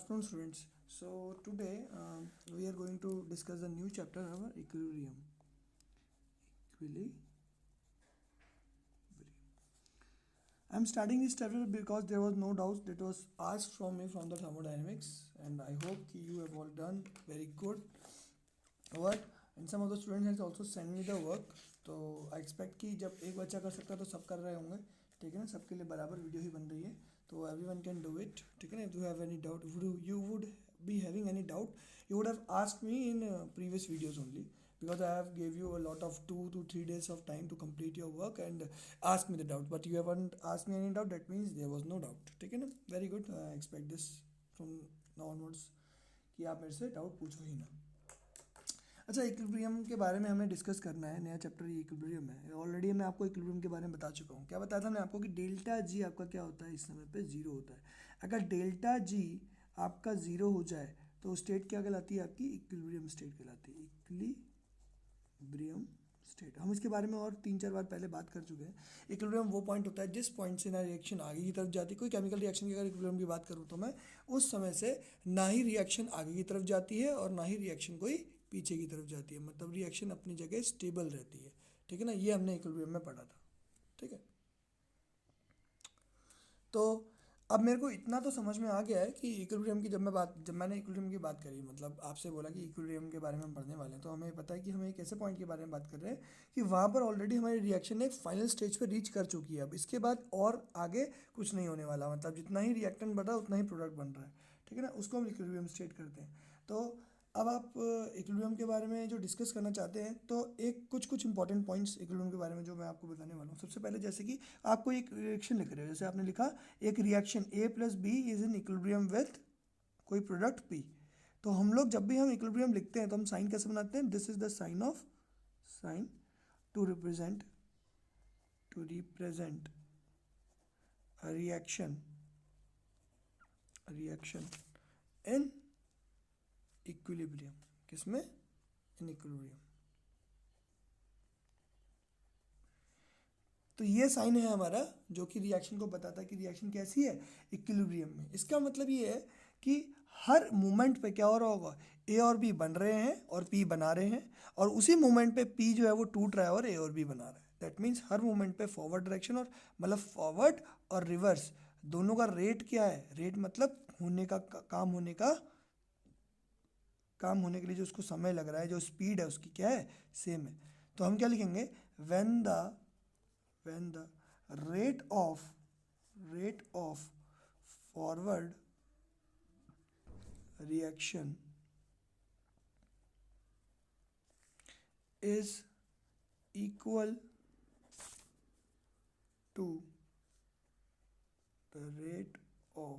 afternoon, students. So today we are going to discuss a new chapter of equilibrium. Equilibrium. I'm starting this chapter because there was no doubt that was asked from me from the thermodynamics, and I hope you have all done very good work. And some of the students has also sent me the work. तो I expect कि जब एक बच्चा कर सकता है तो सब कर रहे होंगे, ठीक है ना। सबके लिए बराबर वीडियो ही बन रही है, तो every one can do it, ठीक है ना। If you have any doubt, you would be having any doubt, you would have asked me in previous videos only, because I have gave you a lot of 2 to 3 days of time to complete your work and ask me the doubt, but you haven't asked me any doubt. That means there was no doubt, ठीक है ना। very good. I expect this from now onwards कि आप मेरे से doubt पूछो ही ना। अच्छा, इक्विलिब्रियम के बारे में हमें डिस्कस करना है। नया चैप्टर ये इक्विलिब्रियम है। ऑलरेडी मैं आपको इक्विलिब्रियम के बारे में बता चुका हूँ। क्या बताया था मैं आपको कि डेल्टा जी आपका क्या होता है, इस समय पे जीरो होता है। अगर डेल्टा जी आपका ज़ीरो हो जाए तो स्टेट क्या कहलाती है, आपकी इक्विलिब्रियम स्टेट कहलाती है। इक्विलिब्रियम स्टेट हम इसके बारे में और 3-4 बार पहले बात कर चुके हैं। इक्विलिब्रियम वो पॉइंट होता है जिस पॉइंट से ना रिएक्शन आगे की तरफ जाती है। कोई केमिकल रिएक्शन की अगर इक्विलिब्रियम की बात करूँ तो मैं उस समय से ना ही रिएक्शन आगे की तरफ जाती है और ना ही रिएक्शन कोई पीछे की तरफ जाती है, मतलब रिएक्शन अपनी जगह स्टेबल रहती है, ठीक है ना। ये हमने इक्विलिब्रियम में पढ़ा था, ठीक है। तो अब मेरे को इतना तो समझ में आ गया है कि इक्विलिब्रियम की जब मैंने इक्विलिब्रियम की बात करी, मतलब आपसे बोला कि इक्विलिब्रियम के बारे में हम पढ़ने वाले हैं, तो हमें पता है कि हमें एक ऐसे पॉइंट के बारे में बात कर रहे हैं कि वहाँ पर ऑलरेडी हमारी रिएक्शन एक फाइनल स्टेज पे रीच कर चुकी है। अब इसके बाद और आगे कुछ नहीं होने वाला, मतलब जितना ही रिएक्टेंट बढ़ रहा है उतना ही प्रोडक्ट बन रहा है, ठीक है ना। उसको हम इक्विलिब्रियम स्टेट करते हैं। तो अब आप इक्विलिब्रियम के बारे में जो डिस्कस करना चाहते हैं, तो एक कुछ इंपॉर्टेंट पॉइंट्स इक्विलिब्रियम के बारे में जो मैं आपको बताने वाला हूँ। सबसे पहले जैसे कि आपको एक रिएक्शन लिख रहे हो, जैसे आपने लिखा एक reaction A plus B is in equilibrium with कोई प्रोडक्ट पी। तो हम लोग जब भी हम इक्विलिब्रियम लिखते हैं तो हम साइन कैसे बनाते हैं, this is the sign to represent reaction in equilibrium. किसमें, इन इक्विलिब्रियम। तो ये साइन है हमारा जो कि रिएक्शन को बताता है कि रिएक्शन कैसी है, इक्विलिब्रियम में। इसका मतलब ये है कि हर मोमेंट पे क्या हो रहा होगा, ए और बी बन रहे हैं और पी बना रहे हैं, और उसी मोमेंट पे पी जो है वो टूट रहा है और ए और बी बना रहा है। दैट मीन्स हर मोमेंट पे फॉरवर्ड डायरेक्शन और मतलब फॉरवर्ड और रिवर्स दोनों का रेट क्या है, रेट मतलब होने का काम होने के लिए जो उसको समय लग रहा है, जो स्पीड है उसकी क्या है, सेम है। तो हम क्या लिखेंगे, when the rate of forward reaction is equal to the rate of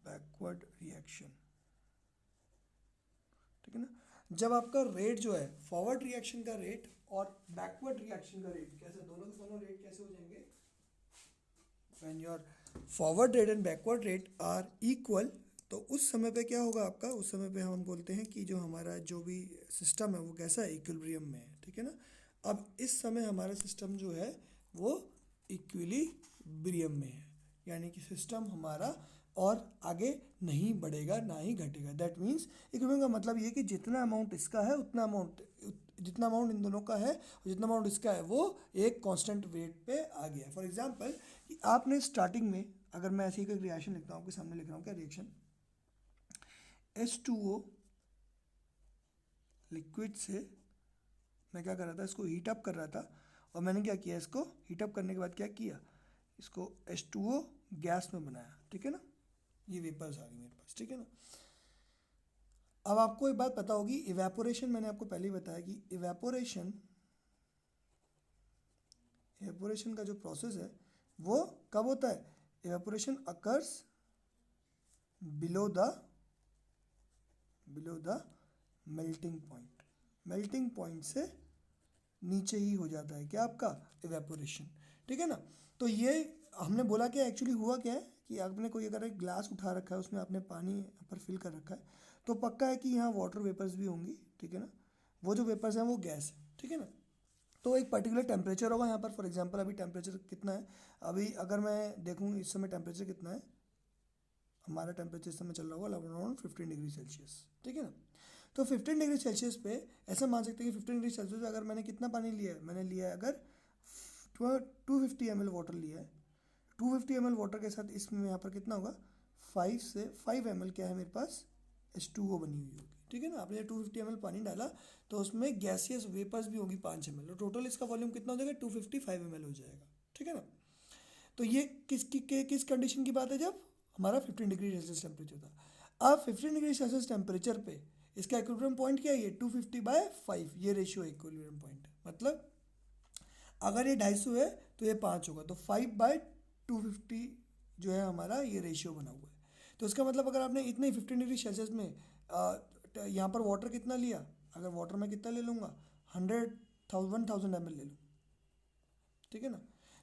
backward reaction, ठीक है ना। जब आपका रेट जो है फॉरवर्ड रिएक्शन का रेट और बैकवर्ड रिएक्शन का रेट कैसे, दोनों के दोनों रेट कैसे हो जाएंगे, when your forward rate and backward rate are equal, तो उस समय पे क्या होगा आपका, उस समय पे हम बोलते हैं कि जो हमारा जो भी सिस्टम है वो कैसा है, इक्विलिब्रियम में है, ठीक है ना। अब इस समय हमारा सिस्टम जो है वो इक्विलिब्रियम में है, यानी कि सिस्टम हमारा और आगे नहीं बढ़ेगा ना ही घटेगा। दैट मीन्स इक्विलिब्रियम का मतलब ये कि जितना अमाउंट इसका है उतना अमाउंट, जितना अमाउंट इन दोनों का है और जितना अमाउंट इसका है वो एक कांस्टेंट वेट पे आ गया। फॉर एग्जांपल कि आपने स्टार्टिंग में, अगर मैं ऐसे ही कोई रिएक्शन लिखता हूँ, आपके सामने लिख रहा हूँ क्या रिएक्शन, H2O लिक्विड से मैं क्या कर रहा था, इसको हीट अप कर रहा था, और मैंने क्या किया, इसको हीट अप करने के बाद क्या किया, इसको H2O गैस में बनाया, ठीक है ना। ये वेपर्स आ गई मेरे पास, ठीक है ना। अब आपको एक बात पता होगी, इवेपोरेशन, मैंने आपको पहले ही बताया कि इवेपोरेशन का जो प्रोसेस है वो कब होता है, evaporation occurs below the melting point से नीचे ही हो जाता है क्या आपका इवेपोरेशन, ठीक है ना। तो ये हमने बोला क्या, एक्चुअली हुआ क्या है कि आपने कोई अगर एक ग्लास उठा रखा है, उसमें आपने पानी पर फिल कर रखा है, तो पक्का है कि यहाँ वाटर वेपर्स भी होंगी, ठीक है ना। वो जो वेपर्स हैं वो गैस है, ठीक है ना। तो एक पर्टिकुलर टेम्परेचर होगा यहाँ पर। फॉर एग्जांपल अभी टेम्परेचर कितना है, अभी अगर मैं देखूँ इस समय टेम्परेचर कितना है, हमारा टेम्परेचर इस समय चल रहा होगा अराउंड 15 डिग्री सेल्सियस, ठीक है ना। तो 15 डिग्री सेल्सियस पे ऐसा मान सकते हैं कि 15 डिग्री सेल्सियस पे अगर मैंने कितना पानी लिया है, मैंने लिया है अगर 250 ml वाटर लिया है, 250 ml वाटर के साथ इसमें यहाँ पर कितना होगा 5 ml क्या है मेरे पास H2O बनी हुई होगी, ठीक है ना। आपने 250 ml पानी डाला तो उसमें गैसियस वेपर्स भी होगी 5 ml, और टोटल इसका वॉल्यूम कितना हो जाएगा 255 ml हो जाएगा, ठीक है ना। तो ये किस कंडीशन की बात है, जब हमारा 15 डिग्री सेल्सियस टेम्परेचर था। अब 15 डिग्री सेल्सियस टेम्परेचर पे इसका इक्विलिब्रियम पॉइंट क्या है, ये 250/5, ये रेशियो है इक्विलिब्रियम पॉइंट। मतलब अगर ये 250 है तो ये 5 होगा, तो 5/250 जो है हमारा ये रेशियो बना हुआ है। तो इसका मतलब अगर आपने इतने 15 डिग्री सेल्सियस में यहाँ पर वाटर कितना लिया, अगर वाटर में कितना ले लूँगा 1000 ml ले लूँ, ठीक है ना।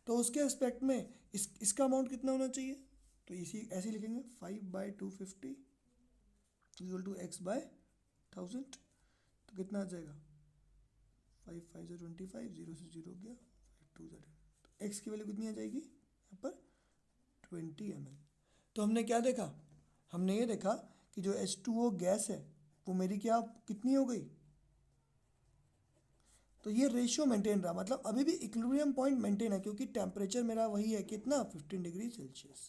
तो उसके एस्पेक्ट में इसका अमाउंट कितना होना चाहिए, तो इसी ऐसे ही लिखेंगे 5/250 इक्वल टू x/1000, तो कितना आ जाएगा 5 5 से 25, 0 से 0 गया, 5 2 से 10, तो x की वैल्यू कितनी आ जाएगी यहाँ पर 20 ml। तो हमने क्या देखा, हमने ये देखा कि जो H2O गैस है वो मेरी क्या कितनी हो गई, तो ये रेशियो मेंटेन रहा, मतलब अभी भी इक्विलिब्रियम पॉइंट मेंटेन है, क्योंकि टेम्परेचर मेरा वही है कितना 15 डिग्री सेल्सियस।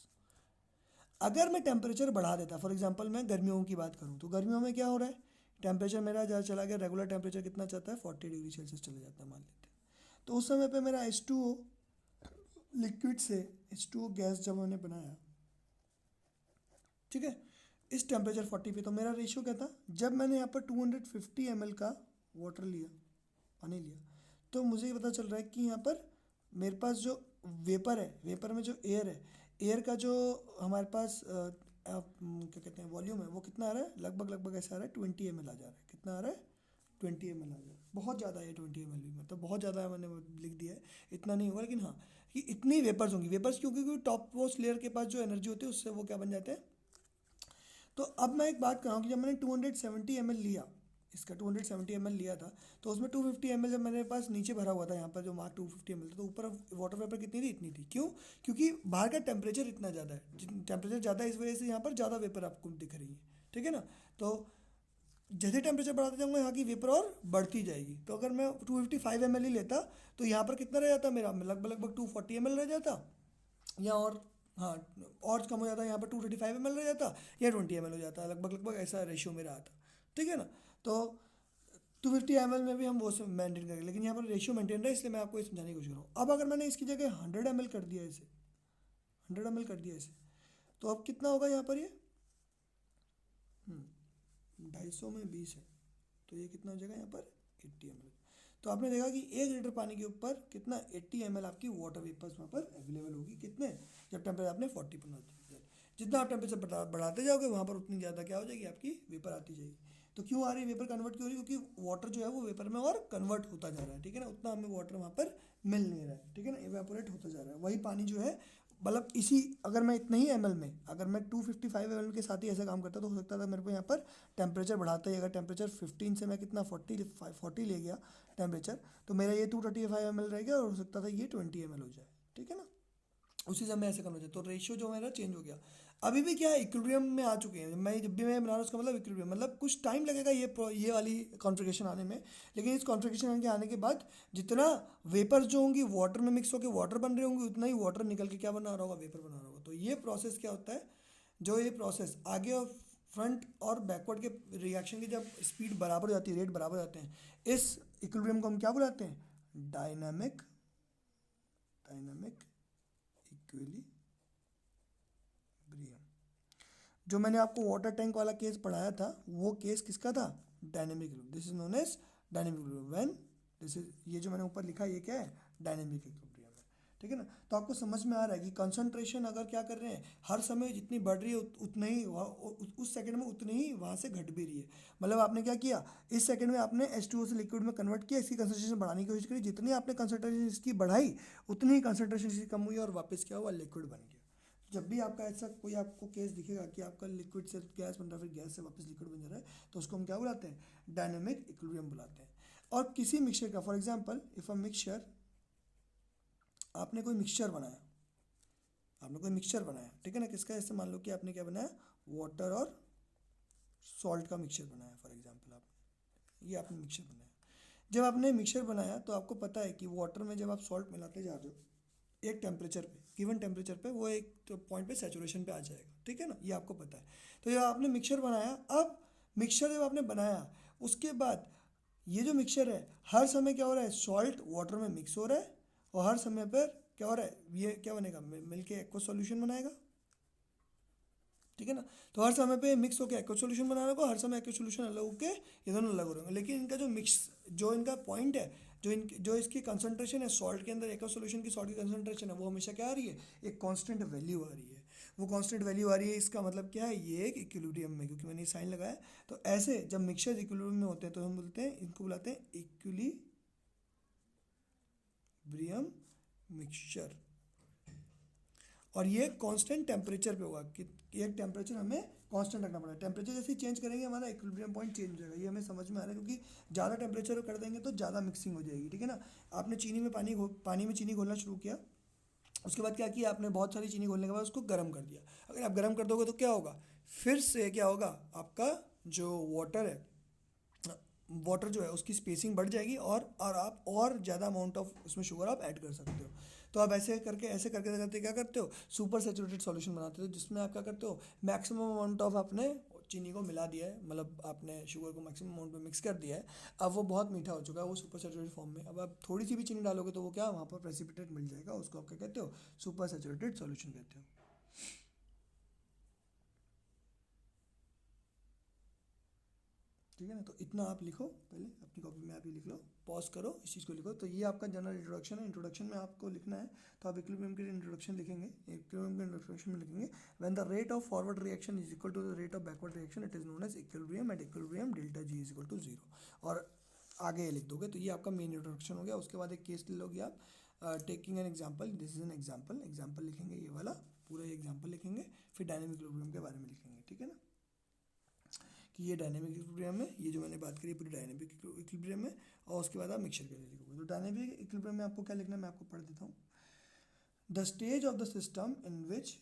अगर मैं टेम्परेचर बढ़ा देता, फॉर एग्जांपल मैं गर्मियों की बात करूँ, तो गर्मियों में क्या हो रहा है, टेम्परेचर मेरा ज़्यादा चला गया, रेगुलर टेम्परेचर कितना चाहता है 40 डिग्री सेल्सियस चला जाता है मान लेते हैं। तो उस समय पे मेरा H2O लिक्विड से H2O गैस जब मैंने बनाया, ठीक है, इस टेम्परेचर 40 पे, तो मेरा रेशियो क्या था, जब मैंने यहाँ पर 250 ml का वाटर लिया, पानी लिया, तो मुझे ये पता चल रहा है कि यहाँ पर मेरे पास जो वेपर है, वेपर में जो एयर है, एयर का जो हमारे पास क्या कहते हैं वॉल्यूम है, वो कितना आ रहा है, लगभग ऐसा आ रहा है 20 ml आ जा रहा है, कितना आ रहा है 20 ml आ जा रहा है, बहुत ज़्यादा है 20 ml भी, मतलब बहुत ज़्यादा मैंने लिख दिया है, इतना नहीं होगा, लेकिन हाँ कि इतनी वेपर्स होंगी। वेपर्स क्योंकि टॉप मोस्ट लेयर के पास जो एनर्जी होती है उससे वो क्या बन जाते हैं। तो अब मैं एक बात कहूँ कि जब मैंने 270 ml लिया, इसका 270 ml लिया था, तो उसमें 250 ml जब मेरे पास नीचे भरा हुआ था, यहाँ पर जो मार्क 250 ml था, तो ऊपर वाटर वेपर कितनी थी, इतनी थी। क्यों, क्योंकि बाहर का टेम्परेचर इतना ज़्यादा है, टेम्परेचर ज़्यादा है, इस वजह से यहाँ पर ज़्यादा वेपर आपको दिख रही है, ठीक है ना। तो जैसे टेम्परेचर बढ़ाते जाऊँगा यहाँ की वेपर और बढ़ती जाएगी। तो अगर मैं 255 ml ही लेता तो यहाँ पर कितना रह जाता मेरा, लगभग 240 ml रह जाता, या और हाँ और कम हो जाता है, यहाँ पर 235 ml रह जाता, या 20 ml हो जाता, लगभग ऐसा रेशियो मेरा आता, ठीक है ना। तो 250 ml में भी हम वो मेंटेन करेंगे, लेकिन यहाँ पर रेशियो मेंटेन रहा है, इसलिए मैं आपको ये समझाने की कोशिश कर रहा हूँ। अब अगर मैंने इसकी जगह 100 ml कर दिया इसे, 100 ml कर दिया इसे, तो अब कितना होगा यहाँ पर, ये 250 में 20 है, तो ये कितना हो जाएगा यहाँ पर 80 ml। तो आपने देखा कि 1 लीटर पानी के ऊपर कितना 80 ml आपकी वाटर वेपर्स वहाँ पर अवेलेबल होगी, कितने, जब टेम्परेचर आपने 40 पर दिया। जितना आप टेम्परेचर बढ़ाते जाओगे वहाँ पर उतनी ज़्यादा क्या हो जाएगी, आपकी वेपर आती जाएगी। तो क्यों आ रही है वेपर, कन्वर्ट क्यों हो रही है, क्योंकि वाटर जो है वो वेपर में और कन्वर्ट होता जा रहा है, ठीक है ना, उतना हमें वाटर वहाँ पर मिल नहीं रहा है, ठीक है ना, इवेपोरेट होता जा रहा है। वही पानी जो है, मतलब इसी अगर मैं इतने ही ml में, अगर मैं 255 ml के साथ ही ऐसा काम करता तो हो सकता था मेरे को यहाँ पर टेम्परेचर बढ़ाते ही, अगर टेम्परेचर 15 से मैं कितना 40 ले गया टेम्परेचर, तो मेरा ये 235 ml रह गया, और हो सकता था ये 20 ml हो जाए, ठीक है ना। उसी समय ऐसे करना चाहिए, तो रेशियो जो मेरा चेंज हो गया। अभी भी क्या है, इक्विलिब्रियम में आ चुके हैं, मैं जब भी मैं बना रहा हूँ उसका मतलब इक्विलिब्रियम, मतलब कुछ टाइम लगेगा ये वाली कॉन्फ़िगरेशन आने में, लेकिन इस कॉन्फ़िगरेशन के आने के बाद जितना वेपर्स जो होंगी वाटर में मिक्स होकर वाटर बन रहे होंगे, उतना ही वाटर निकल के क्या बना रहा होगा, वेपर बना रहा होगा। तो ये प्रोसेस क्या होता है, जो ये प्रोसेस आगे और फ्रंट और बैकवर्ड के रिएक्शन की जब स्पीड बराबर हो जाती है, रेट बराबर हो जाते हैं, इस इक्विलिब्रियम को हम क्या बुलाते हैं, डायनामिक इक्विलिब्रियम। जो मैंने आपको वाटर टैंक वाला केस पढ़ाया था, वो केस किसका था, dynamic equilibrium. This is known as dynamic equilibrium when this is, ये जो मैंने ऊपर लिखा है ये क्या है, डायनेमिक इक्विलिब्रियम है, ठीक है ना। तो आपको समझ में आ रहा है कि कंसंट्रेशन अगर क्या कर रहे हैं, हर समय जितनी बढ़ रही है उतना ही उस सेकंड में उतनी ही वहाँ से घट भी रही है। मतलब आपने क्या किया, इस सेकंड में आपने H2O से लिक्विड में कन्वर्ट किया, इसकी कंसंट्रेशन बढ़ाने की कोशिश करी, जितनी आपने कंसंट्रेशन इसकी बढ़ाई उतनी ही कंसंट्रेशन इसकी कम हुई और वापस क्या हुआ, लिक्विड बन गया। जब भी आपका ऐसा कोई आपको केस दिखेगा कि आपका लिक्विड से गैस बन रहा है, फिर गैस से वापस लिक्विड बन जा रहा है, तो उसको हम क्या बुलाते हैं, डायनेमिक इक्विलिब्रियम बुलाते हैं। और किसी मिक्सचर का, for example if a mixture, आपने कोई मिक्सचर बनाया, ठीक है ना, किसका, ऐसे मान लो कि आपने क्या बनाया, वाटर और सॉल्ट का मिक्सचर बनाया फॉर एग्जांपल, आपने ये आपने मिक्सचर बनाया। जब आपने मिक्सचर बनाया तो आपको पता है कि वाटर में जब आप सॉल्ट मिलाते जा रहे हो एक टेम्परेचर पे, गिवन टेम्परेचर पे, वो एक पॉइंट पे सैचुरेशन पे आ जाएगा, ठीक है ना, ये आपको पता है। तो जब आपने मिक्सचर बनाया, अब मिक्सचर जब आपने बनाया उसके बाद ये जो मिक्सचर है हर समय क्या हो रहा है, सॉल्ट वाटर में मिक्स हो रहा है, और हर समय पर क्या हो रहा है, ये क्या बनेगा, मिलके एक्वा सॉल्यूशन बनाएगा, ठीक है ना। तो हर समय पे मिक्स होकर एक्वा सॉल्यूशन बनाना होगा, हर समय एक्वा सॉल्यूशन अलग होके ये दोनों अलग हो रहे होंगे, लेकिन इनका जो मिक्स, जो इनका पॉइंट है, जो इसकी कंसंट्रेशन है सॉल्ट के अंदर, एक्वा सॉल्यूशन की सॉल्ट की कंसंट्रेशन है, वो हमेशा क्या आ रही है, एक कांस्टेंट वैल्यू आ रही है। वो कांस्टेंट वैल्यू आ रही है, इसका मतलब क्या है, ये एक इक्विलिब्रियम में, क्योंकि मैंने साइन लगाया। तो ऐसे जब मिक्सचर इक्विलिब्रियम में होते हैं तो हम बोलते हैं, इनको बुलाते हैं इक्विलिब्रियम मिक्सचर, और ये कांस्टेंट टेम्परेचर पे होगा कि एक टेम्परेचर हमें कांस्टेंट रखना पड़ेगा। टेम्परेचर जैसे ही चेंज करेंगे हमारा इक्विलिब्रियम पॉइंट चेंज हो जाएगा, ये हमें समझ में आ रहा है, क्योंकि ज़्यादा टेम्परेचर कर देंगे तो ज़्यादा मिक्सिंग हो जाएगी, ठीक है ना। आपने पानी में चीनी घोलना शुरू किया, उसके बाद क्या किया आपने, बहुत सारी चीनी घोलने के बाद उसको गर्म कर दिया। अगर आप गर्म कर दोगे तो क्या होगा, फिर से क्या होगा, आपका जो वाटर जो है उसकी स्पेसिंग बढ़ जाएगी, और आप और ज़्यादा अमाउंट ऑफ उसमें शुगर आप ऐड कर सकते हो। तो आप ऐसे करके करते क्या करते हो, सुपर सैचुरेटेड सॉल्यूशन बनाते हो, जिसमें आप क्या करते हो, मैक्सिमम अमाउंट ऑफ आपने चीनी को मिला दिया है, मतलब आपने शुगर को मैक्सिमम अमाउंट में मिक्स कर दिया है। अब वो बहुत मीठा हो चुका है, वो सुपर सैचुरेटेड फॉर्म में। अब आप थोड़ी सी भी चीनी डालोगे तो वो क्या, वहाँ पर प्रेसिपिटेट मिल जाएगा, उसको आप क्या कहते हो, सुपर सैचुरेटेड सॉल्यूशन कहते हो। ठीक है ना, तो इतना आप लिखो, पहले अपनी कॉपी में आप ये लिख लो, पॉज करो, इस चीज़ को लिखो। तो ये आपका जनरल इंट्रोडक्शन है, इंट्रोडक्शन में आपको लिखना है, तो आप इक्विलिब्रियम के इंट्रोडक्शन लिखेंगे, इक्विलिब्रियम के इंट्रोडक्शन में लिखेंगे, when the rate of forward reaction is equal to the rate of backward reaction it is known as equilibrium, at equilibrium delta G is equal to zero. और आगे ये लिख दोगे, तो ये आपका मेन इंट्रोडक्शन हो गया। उसके बाद एक केस ले लोगे आप, taking an example, this is an example लिखेंगे, ये वाला पूरा एग्जाम्पल लिखेंगे, फिर डायनेमिक इक्विलिब्रियम के बारे में लिखेंगे, ठीक है ना, कि ये डायनेमिक इक्विलिब्रियम है, ये जो मैंने बात करी पूरी डायनेमिक इक्विलिब्रियम है। और उसके बाद आप मिक्सचर के लिए लिखोगे। तो डायनेमिक इक्विलिब्रियम में आपको क्या लिखना है, मैं आपको पढ़ देता हूँ। The stage of the system in which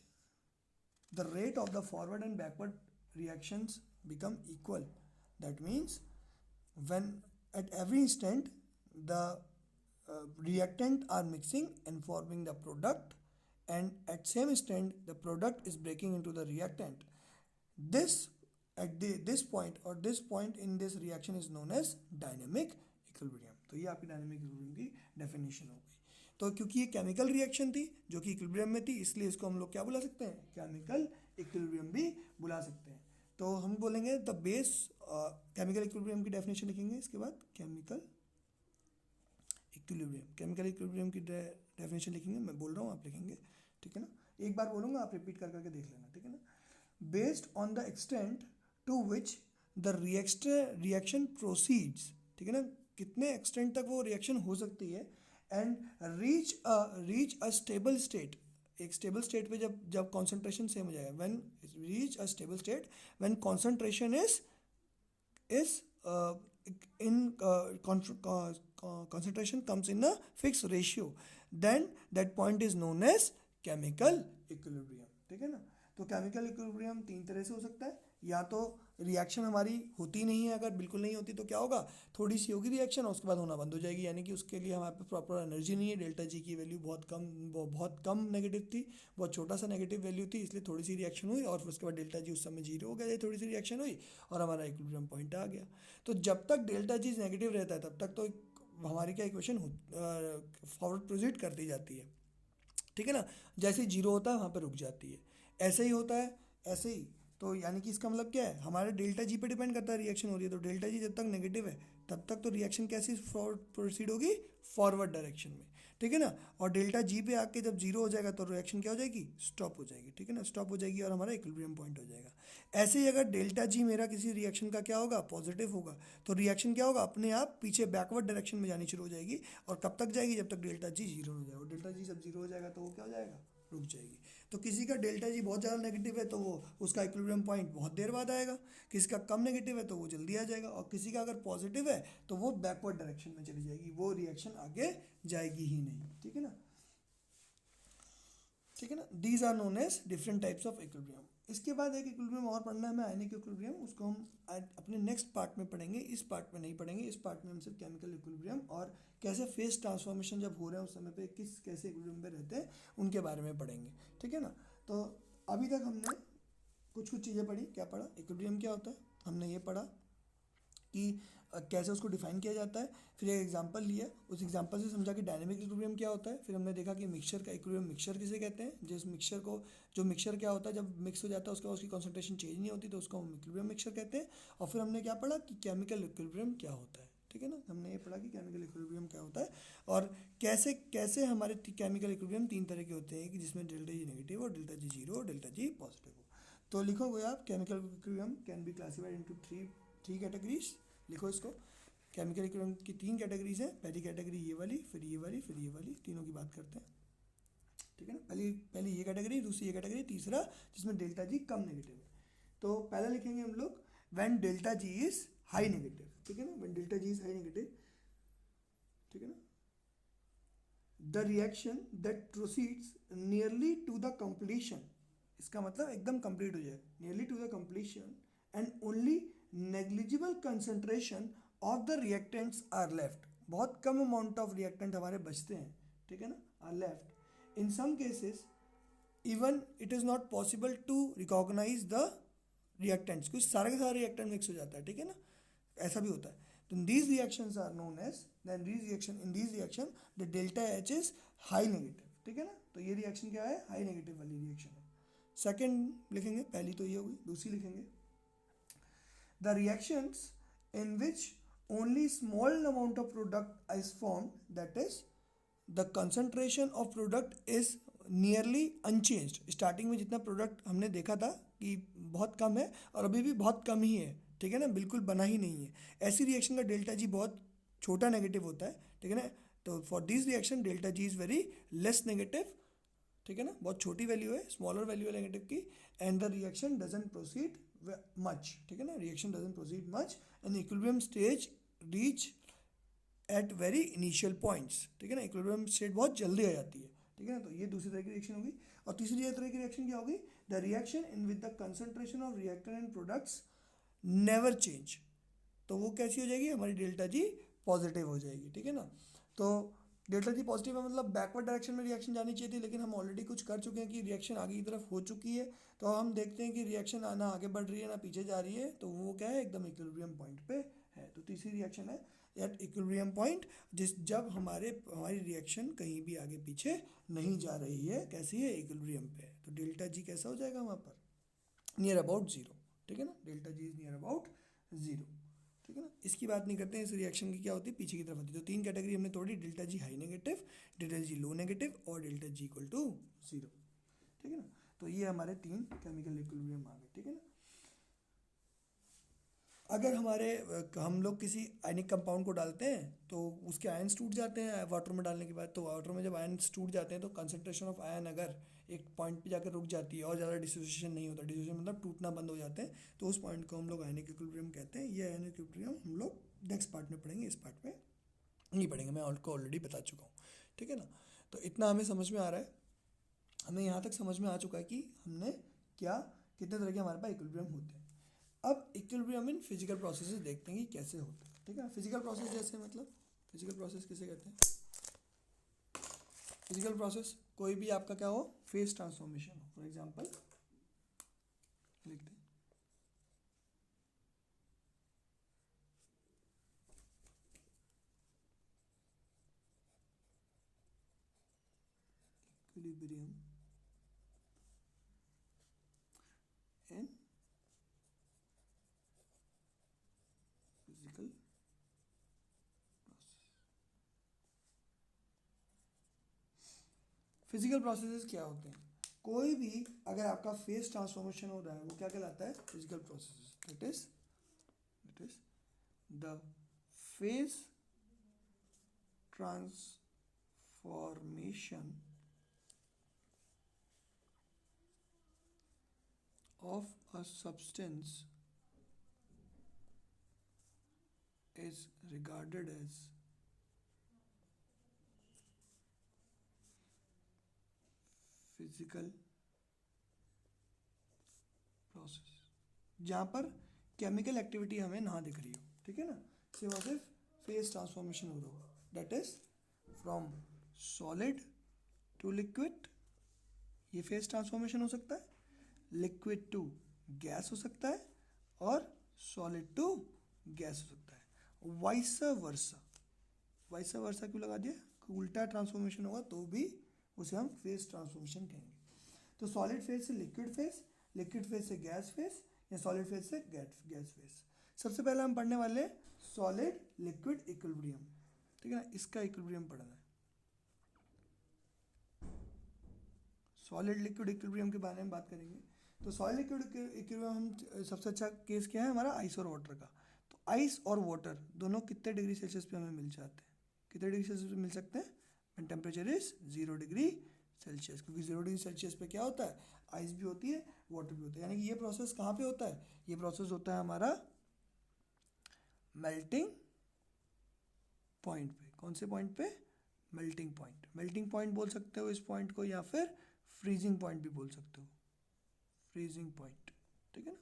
the rate of the forward and backward reactions become equal, that means when at every instant the reactant are mixing and forming the product, and at same instant the product is breaking into the reactant. This this point or this point in this reaction is known as dynamic equilibrium. तो ये आपकी dynamic equilibrium की definition हो गई। तो क्योंकि ये chemical reaction थी जो कि इक्विलिब्रियम में थी, इसलिए इसको हम लोग क्या बुला सकते हैं, केमिकल इक्विलिब्रियम भी बुला सकते हैं। तो हम बोलेंगे द बेस, केमिकल इक्विलिब्रियम की डेफिनेशन लिखेंगे, इसके बाद केमिकल इक्विलिब्रियम की डेफिनेशन लिखेंगे, मैं बोल रहा हूँ आप लिखेंगे, ठीक है ना। एक बार बोलूँगा, आप रिपीट कर करके देख लेना, ठीक है ना। Based on the extent to which the reaction proceeds, ठीक है ना, कितने एक्सटेंट तक वो रिएक्शन हो सकती है, and reach a stable state, एक स्टेबल स्टेट पे जब कॉन्सेंट्रेशन सेम हो जाएगा, when reach a stable state, when concentration is in concentration comes in a fixed ratio, then that point is known as chemical equilibrium, ठीक है ना। तो chemical equilibrium तीन तरह से हो सकता है, या तो रिएक्शन हमारी होती नहीं है, अगर बिल्कुल नहीं होती तो क्या होगा, थोड़ी सी होगी रिएक्शन और उसके बाद होना बंद हो जाएगी, यानी कि उसके लिए हमारे पास प्रॉपर एनर्जी नहीं है, डेल्टा जी की वैल्यू बहुत कम नेगेटिव थी, बहुत छोटा सा नेगेटिव वैल्यू थी, इसलिए थोड़ी सी रिएक्शन हुई और फिर उसके बाद डेल्टा जी उस समय जीरो हो गया, थोड़ी सी रिएक्शन हुई और हमारा इक्विलिब्रियम पॉइंट आ गया। तो जब तक डेल्टा जी नेगेटिव रहता है तब तक तो हमारी क्या इक्वेशन फॉरवर्ड प्रोसीड करती जाती है, ठीक है ना। जैसे जीरो होता है वहाँ पर रुक जाती है, ऐसे ही होता है, ऐसे ही। तो यानी कि इसका मतलब क्या है, हमारे डेल्टा जी पे डिपेंड करता है रिएक्शन हो रही है, तो डेल्टा जी जब तक नेगेटिव है तब तक तो रिएक्शन कैसी प्रोसीड होगी, फॉरवर्ड डायरेक्शन में, ठीक है ना। और डेल्टा जी पे आके जब जीरो हो जाएगा तो रिएक्शन क्या हो जाएगी, स्टॉप हो जाएगी, ठीक है ना, स्टॉप हो जाएगी और हमारा इक्विलिब्रियम पॉइंट हो जाएगा। ऐसे ही अगर डेल्टा जी मेरा किसी रिएक्शन का क्या होगा, पॉजिटिव होगा, तो रिएक्शन क्या होगा, अपने आप पीछे बैकवर्ड डायरेक्शन में जानी शुरू हो जाएगी, और कब तक जाएगी, जब तक डेल्टा जी जीरो हो जाएगा। और डेल्टा जी जब जीरो हो जाएगा तो वो क्या हो जाएगा, रुक जाएगी। तो किसी का डेल्टा जी बहुत ज़्यादा नेगेटिव है तो वो उसका इक्विलिब्रियम पॉइंट बहुत देर बाद आएगा, किसी का कम नेगेटिव है तो वो जल्दी आ जाएगा, और किसी का अगर पॉजिटिव है तो वो बैकवर्ड डायरेक्शन में चली जाएगी, वो रिएक्शन आगे जाएगी ही नहीं। ठीक है ना, ठीक है ना। These are known as different types of equilibrium. इसके बाद एक इक्विलिब्रियम और पढ़ना है हमें, आयनिक इक्विलिब्रियम, उसको हम अपने नेक्स्ट पार्ट में पढ़ेंगे, इस पार्ट में नहीं पढ़ेंगे। इस पार्ट में हम सिर्फ केमिकल इक्विलिब्रियम और कैसे फेस ट्रांसफॉर्मेशन जब हो रहे हैं उस समय पे कैसे इक्विलिब्रियम पे रहते हैं उनके बारे में पढ़ेंगे। ठीक है ना। तो अभी तक हमने कुछ चीज़ें पढ़ी। क्या पढ़ा? इक्विलिब्रियम क्या होता है, हमने ये पढ़ा कि कैसे उसको डिफाइन किया जाता है, फिर एक एग्जांपल लिया, उस एग्जांपल से समझा कि डायनेमिक इक्विलिब्रियम क्या होता है, फिर हमने देखा कि मिक्सचर का इक्विलिब्रियम मिक्सचर किसे कहते हैं, जिस मिक्सचर को जो मिक्सचर क्या होता है जब मिक्स हो जाता है उसके बाद उसकी कॉन्सेंट्रेशन चेंज नहीं होती तो उसको हम इक्विलिब्रियम मिक्सचर कहते हैं। और फिर हमने क्या पढ़ा कि केमिकल इक्विलिब्रियम क्या होता है। ठीक है ना, हमने ये पढ़ा कि केमिकल इक्विलिब्रियम क्या होता है और कैसे कैसे हमारे केमिकल इक्विलिब्रियम तीन तरह के होते हैं कि जिसमें डेल्टा जी नेगेटिव और डेल्टा जी जीरो और डेल्टा जी पॉजिटिव हो। तो लिखोगे आप chemical equilibrium can be classified into three categories. लिखो इसको, केमिकल इक्विलिब्रियम की तीन कैटेगरीज हैं। पहली कैटेगरी ये वाली, फिर ये वाली, फिर ये वाली, तीनों की बात करते हैं। ठीक है ना, पहली ये कैटेगरी, दूसरी ये कैटेगरी, तीसरा जिसमें डेल्टा जी कम नेगेटिव है। तो पहला लिखेंगे हम लोग when delta G is high negative. ठीक है ना, when delta G is high negative. ठीक है ना, the reaction that proceeds nearly to the completion, इसका मतलब एकदम कंप्लीट हो जाए, nearly to the completion, and only negligible concentration of the reactants are left, बहुत कम अमाउंट ऑफ रिएक्टेंट हमारे बचते हैं। ठीक है ना, are left in some cases even it is not possible to recognise the reactants, कुछ सारे के सारे रिएक्टेंट मिक्स हो जाता है। ठीक है ना, ऐसा भी होता है। तो these reactions are known as, then these reaction in these reaction the delta H is high negative। ठीक है ना, तो ये रिएक्शन क्या है, हाई नेगेटिव वाली रिएक्शन है। सेकंड लिखेंगे, पहली तो ये होगी, दूसरी लिखेंगे the reactions in which only small amount of product is formed, that is the concentration of product is nearly unchanged। Starting में जितना प्रोडक्ट हमने देखा था कि बहुत कम है और अभी भी बहुत कम ही है। ठीक है ना, बिल्कुल बना ही नहीं है, ऐसी रिएक्शन का डेल्टा जी बहुत छोटा नेगेटिव होता है। ठीक है ना, तो for this reaction delta G is very less negative. ठीक है ना, बहुत छोटी वैल्यू है, स्मॉलर वैल्यू है नेगेटिव की, and the reaction doesn't proceed much. ठीक है ना, reaction doesn't proceed much and equilibrium stage reach at very initial points. ठीक है ना, इक्विलिब्रियम स्टेट बहुत जल्दी आ जाती है। ठीक है ना, तो ये दूसरी तरह की रिएक्शन होगी। और तीसरी तरह की रिएक्शन क्या होगी, the reaction in with the concentration of reactant and products never change. तो वो कैसी हो जाएगी, हमारी डेल्टा जी पॉजिटिव हो जाएगी। ठीक है ना, तो डेल्टा जी पॉजिटिव है मतलब बैकवर्ड डायरेक्शन में रिएक्शन जानी चाहिए थी, लेकिन हम ऑलरेडी कुछ कर चुके हैं कि रिएक्शन आगे की तरफ हो चुकी है। तो हम देखते हैं कि रिएक्शन ना आगे बढ़ रही है ना पीछे जा रही है, तो वो क्या है, एकदम इक्विलिब्रियम पॉइंट पे है। तो तीसरी रिएक्शन है एट इक्विलिब्रियम पॉइंट, जब हमारी रिएक्शन कहीं भी आगे पीछे नहीं जा रही है, कैसी है, इक्विलिब्रियम पे। तो डेल्टा जी कैसा हो जाएगा वहाँ पर, नियर अबाउट जीरो। ठीक है ना, delta G is near about zero. ठीक है ना, इसकी बात नहीं करते हैं, इस रिएक्शन की क्या होती है, पीछे की तरफ होती है। तो तीन कैटेगरी हमने तोड़ी, delta G high negative, delta G low negative और delta G equal to zero. ठीक है ना, तो ये हमारे तीन केमिकल इक्विलिब्रियम आ गए। ठीक है ना, अगर हम लोग किसी आयनिक कंपाउंड को डालते हैं तो उसके आयन्स टूट जाते हैं वाटर में डालने के बाद। तो वाटर में जब आयन्स टूट जाते हैं तो कंसंट्रेशन ऑफ आयन अगर एक पॉइंट पे जाकर रुक जाती है और ज़्यादा डिसोसिएशन नहीं होता, डिसोसिएशन मतलब टूटना बंद हो जाते हैं, तो उस पॉइंट को हम लोग आयनिक इक्विलिब्रियम कहते हैं। ये आयनिक इक्विलिब्रियम हम लोग नेक्स्ट पार्ट में पढ़ेंगे, इस पार्ट में नहीं पढ़ेंगे, मैं आपको ऑलरेडी बता चुका हूँ। ठीक है ना, तो इतना हमें समझ में आ रहा है, हमें यहाँ तक समझ में आ चुका है कि हमने क्या कितने तरह के हमारे पास इक्विलिब्रियम होते हैं। अब इक्विलिब्रियम इन फिजिकल प्रोसेसेस देखते हैं कि कैसे होते हैं। ठीक है, फिजिकल प्रोसेस जैसे मतलब फिजिकल प्रोसेस किसे कहते हैं, फिजिकल प्रोसेस कोई भी आपका क्या हो, फेस ट्रांसफॉर्मेशन हो। फॉर एग्जांपल लिखते हैं equilibrium in physical physical processes क्या होते हैं, कोई भी अगर आपका फेस ट्रांसफॉर्मेशन हो रहा है वो क्या कहलाता है, physical process. It is the face transformation of a substance is regarded as physical process, जहाँ पर केमिकल एक्टिविटी हमें ना दिख रही हो, ठीक है ना, सिर्फ फेस ट्रांसफॉर्मेशन हो रहा होगा, that is from solid to liquid, ये फेस ट्रांसफॉर्मेशन हो सकता है, लिक्विड टू गैस हो सकता है, और सॉलिड टू गैस हो सकता है, वाइस वर्सा। वाइस वर्सा क्यों लगा दिया, उल्टा ट्रांसफॉर्मेशन होगा तो भी उसे हम फेस ट्रांसफॉर्मेशन कहेंगे। तो सॉलिड फेज से लिक्विड फेज, लिक्विड फेज से गैस फेज, या सॉलिड फेज से गैस फेज। सबसे पहले हम पढ़ने वाले सॉलिड लिक्विड इक्विलिब्रियम, ठीक है ना, इसका इक्विलिब्रियम पढ़ना है। सॉलिड लिक्विड इक्विलिब्रियम के बारे में बात करेंगे। तो सॉलिड लिक्विड इक्विलिब्रियम हम सबसे अच्छा केस क्या है हमारा, आइस और वाटर का। तो आइस और वाटर दोनों कितने डिग्री सेल्सियस पे हमें मिल जाते हैं, कितने डिग्री सेल्सियस पे मिल सकते हैं, when temperature is 0 degree Celsius, क्योंकि 0 डिग्री सेल्सियस पे क्या होता है, आइस भी होती है, वाटर भी होता है। यानी कि ये प्रोसेस कहाँ पे होता है, ये प्रोसेस होता है हमारा मेल्टिंग पॉइंट पे। कौन से पॉइंट पे, मेल्टिंग पॉइंट। मेल्टिंग पॉइंट बोल सकते हो इस पॉइंट को, या फिर फ्रीजिंग पॉइंट भी बोल सकते हो, फ्रीजिंग पॉइंट, ठीक है ना।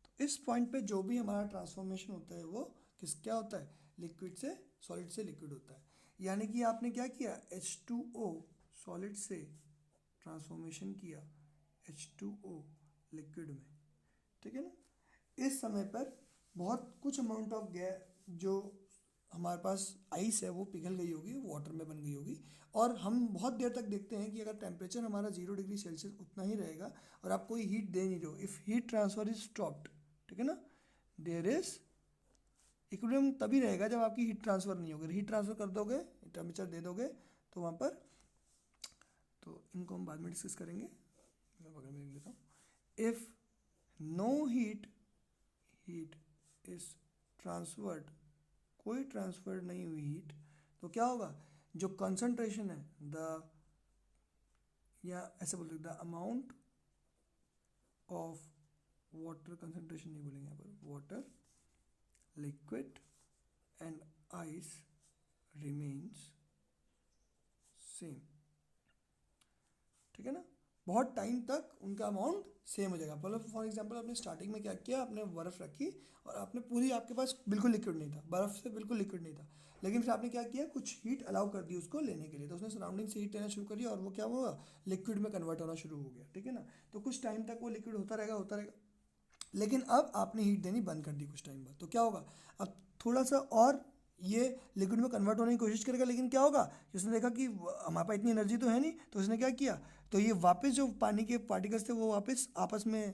तो इस पॉइंट पे जो भी हमारा ट्रांसफॉर्मेशन होता है वो क्या होता है, लिक्विड से सॉलिड से लिक्विड होता है। यानी कि आपने क्या किया, H2O सॉलिड से ट्रांसफॉर्मेशन किया H2O लिक्विड में, ठीक है ना। इस समय पर बहुत कुछ अमाउंट ऑफ गैस जो हमारे पास आइस है वो पिघल गई होगी, वाटर में बन गई होगी, और हम बहुत देर तक देखते हैं कि अगर टेम्परेचर हमारा 0 डिग्री सेल्सियस उतना ही रहेगा और आप कोई हीट दे नहीं रहे हो, if heat transfer is stopped, ठीक है ना, देयर इज इक्विलिब्रियम तभी रहेगा जब आपकी हीट ट्रांसफर नहीं होगी। हीट ट्रांसफर कर दोगे, टेम्परेचर दे दोगे तो वहाँ पर, तो इनको हम बाद में डिस्कस करेंगे, मैं बगल में लिख लेता हूँ। If no heat is transferred, कोई ट्रांसफर नहीं हुई हीट, तो क्या होगा, जो कंसंट्रेशन है या ऐसे बोल सकते, the amount of water, concentration नहीं बोलेंगे यहाँ पर, water liquid and ice remains same, ठीक है ना। बहुत टाइम तक उनका अमाउंट सेम हो जाएगा। मतलब फॉर एग्जांपल आपने स्टार्टिंग में क्या किया, आपने बर्फ़ रखी और आपने पूरी, आपके पास बिल्कुल लिक्विड नहीं था, बर्फ़ से बिल्कुल लिक्विड नहीं था, लेकिन फिर आपने क्या किया, कुछ हीट अलाउ कर दी उसको लेने के लिए, तो उसने सराउंडिंग से हीट लेना शुरू करी और वो क्या हुआ, लिक्विड में कन्वर्ट होना शुरू हो गया, ठीक है ना। तो कुछ टाइम तक वो लिक्विड होता रहेगा, लेकिन अब आपने हीट देनी बंद कर दी कुछ टाइम बाद, तो क्या होगा, अब थोड़ा सा और ये लिक्विड में कन्वर्ट होने की कोशिश करेगा, लेकिन क्या होगा, उसने देखा कि हमारे पास इतनी एनर्जी तो है नहीं, तो उसने क्या किया, तो ये वापस जो पानी के पार्टिकल्स थे वो वापस आपस में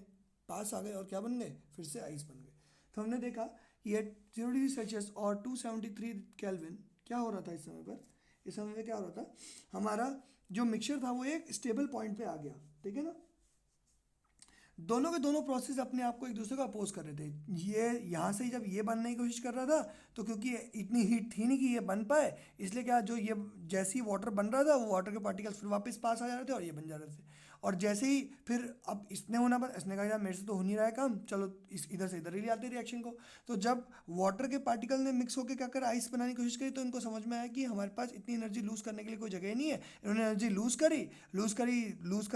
पास आ गए और क्या बन गए, फिर से आइस बन गए। तो हमने देखा कि एट 0 डिग्री सेल्सियस और 273 केल्विन क्या हो रहा था इस समय पर, इस समय में क्या हो रहा था, हमारा जो मिक्सचर था वो एक स्टेबल पॉइंट पे आ गया, ठीक है ना। दोनों के दोनों प्रोसेस अपने आप को एक दूसरे को अपोज कर रहे थे। ये यहाँ से जब ये बनने की कोशिश कर रहा था, तो क्योंकि इतनी हीट थी नहीं कि ये बन पाए, इसलिए क्या, जो ये जैसे ही वाटर बन रहा था वो वाटर के पार्टिकल्स फिर वापस पास आ जा रहे थे और ये बन जा रहे थे। और जैसे ही फिर अब इसने होना पर, इसने कहा यार मेरे से तो हो नहीं रहा है काम, चलो इस इधर से इधर ही ले आते रिएक्शन को। तो जब वाटर के पार्टिकल ने मिक्स होकर क्या कर आइस बनाने की कोशिश करी, तो इनको समझ में आया कि हमारे पास इतनी एनर्जी लूज़ करने के लिए कोई जगह ही नहीं है। इन्होंने एनर्जी लूज़ कर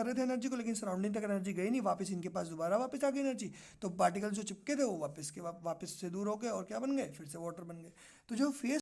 रहे थे एनर्जी को, लेकिन सराउंडिंग तक एनर्जी गई नहीं, वापस इनके पास दोबारा वापस आ गई एनर्जी। तो पार्टिकल जो चिपके थे वो वापस से दूर हो गए और क्या बन गए, फिर से वाटर बन गए। तो जो फेस